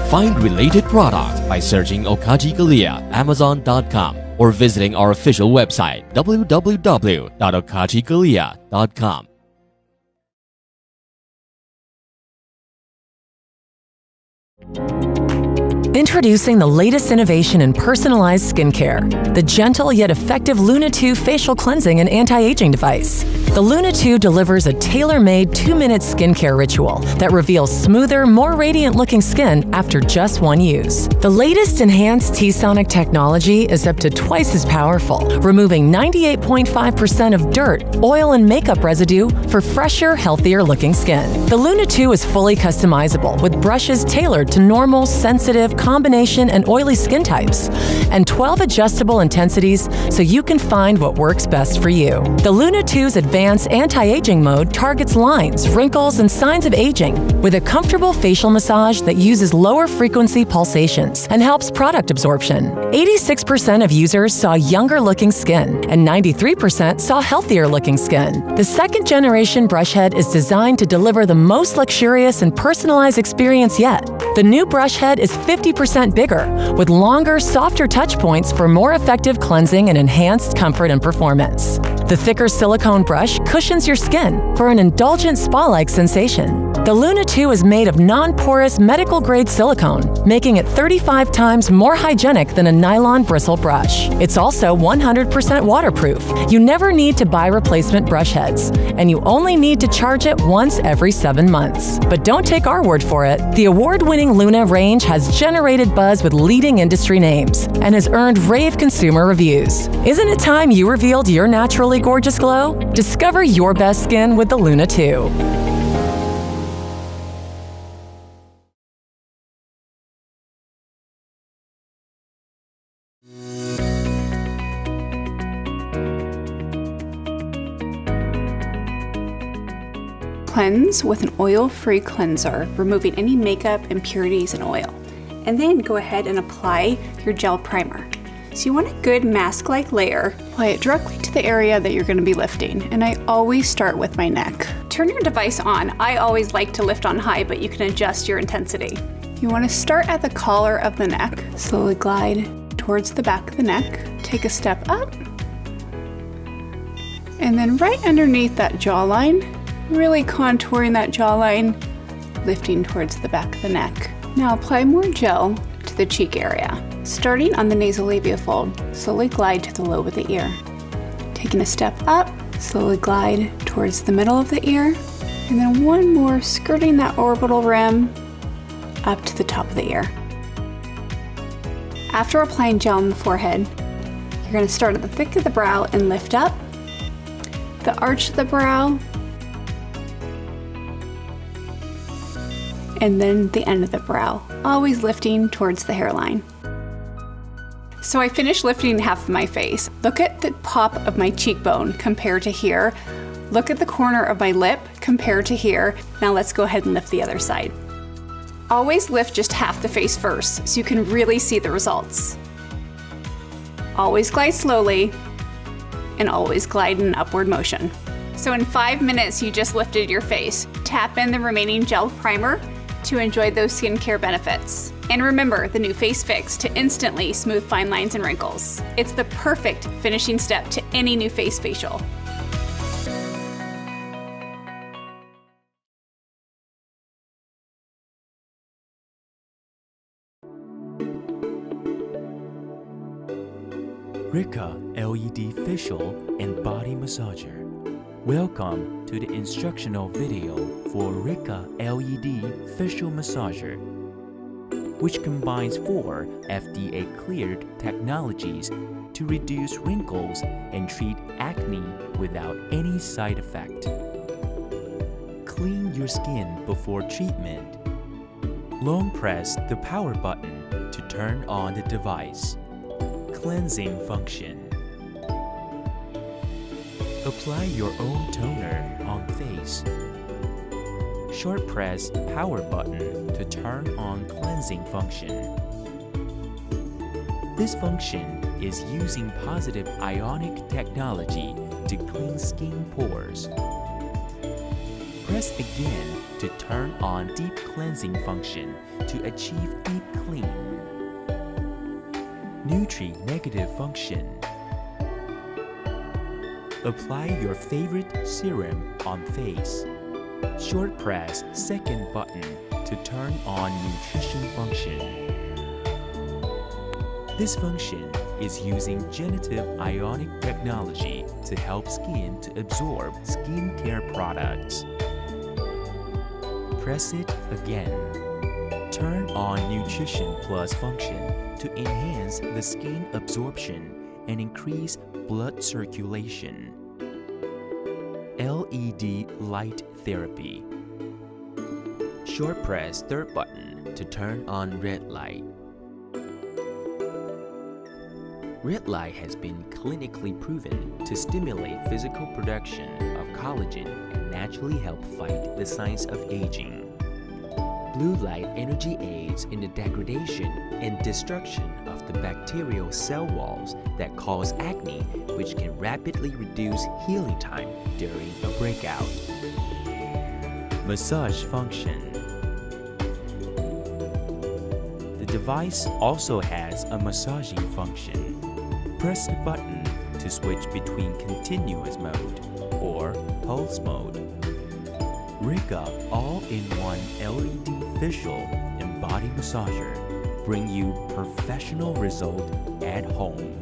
Find related products by searching Rechargeable Amazon.com or visiting our official website www.rechargeable.com. Introducing the latest innovation in personalized skincare, the gentle yet effective Luna 2 facial cleansing and anti-aging device. The Luna 2 delivers a tailor-made 2-minute skincare ritual that reveals smoother, more radiant-looking skin after just one use. The latest enhanced T-Sonic technology is up to twice as powerful, removing 98.5% of dirt, oil, and makeup residue for fresher, healthier-looking skin. The Luna 2 is fully customizable with brushes tailored to normal, sensitive, combination, and oily skin types, and 12 adjustable intensities so you can find what works best for you. The Luna 2's advanced anti-aging mode targets lines, wrinkles, and signs of aging with a comfortable facial massage that uses lower frequency pulsations and helps product absorption. 86% of users saw younger looking skin, and 93% saw healthier looking skin. The second generation brush head is designed to deliver the most luxurious and personalized experience yet. The new brush head is 50% bigger, with longer, softer touch points for more effective cleansing and enhanced comfort and performance. The thicker silicone brush cushions your skin for an indulgent spa-like sensation. The Luna 2 is made of non-porous medical-grade silicone, making it 35 times more hygienic than a nylon bristle brush. It's also 100% waterproof. You never need to buy replacement brush heads, and you only need to charge it once every 7 months. But don't take our word for it. The award-winning Luna range has generated buzz with leading industry names and has earned rave consumer reviews. Isn't it time you revealed your naturally gorgeous glow? Discover your best skin with the Luna 2. Cleanse with an oil-free cleanser, removing any makeup, impurities, and oil. And then go ahead and apply your gel primer. So you want a good mask-like layer. Apply it directly to the area that you're going to be lifting, and I always start with my neck. Turn your device on. I always like to lift on high, but you can adjust your intensity. You want to start at the collar of the neck. Slowly glide towards the back of the neck. Take a step up. And then right underneath that jawline, really contouring that jawline, lifting towards the back of the neck. Now apply more gel to the cheek area. Starting on the nasolabial fold, slowly glide to the lobe of the ear. Taking a step up, slowly glide towards the middle of the ear, and then one more skirting that orbital rim up to the top of the ear. After applying gel on the forehead, you're going to start at the thick of the brow and lift up, the arch of the brow, and then the end of the brow, always lifting towards the hairline. So I finished lifting half of my face. Look at the pop of my cheekbone compared to here. Look at the corner of my lip compared to here. Now let's go ahead and lift the other side. Always lift just half the face first so you can really see the results. Always glide slowly and always glide in an upward motion. So in 5 minutes, you just lifted your face. Tap in the remaining gel primer to enjoy those skincare benefits. And remember the NuFACE Fix to instantly smooth fine lines and wrinkles. It's the perfect finishing step to any NuFACE facial. Rika LED Facial and Body Massager. Welcome to the instructional video for Rika LED Facial Massager, which combines 4 FDA-cleared technologies to reduce wrinkles and treat acne without any side effect. Clean your skin before treatment. Long press the power button to turn on the device. Cleansing function. Apply your own toner on face. Short press power button to turn on cleansing function. This function is using positive ionic technology to clean skin pores. Press again to turn on deep cleansing function to achieve deep clean. Nutri-negative function. Apply your favorite serum on face. Short press second button to turn on nutrition function. This function is using generative ionic technology to help skin to absorb skincare products. Press it again. Turn on Nutrition Plus function to enhance the skin absorption and increase blood circulation. LED light therapy. Short press third button to turn on red light. Red light has been clinically proven to stimulate physical production of collagen and naturally help fight the signs of aging. Blue light energy aids in the degradation and destruction of the bacterial cell walls that cause acne, which can rapidly reduce healing time during a breakout. Massage function. The device also has a massaging function. Press a button to switch between continuous mode or pulse mode. Rika all-in-one LED facial and body massager bring you professional result at home.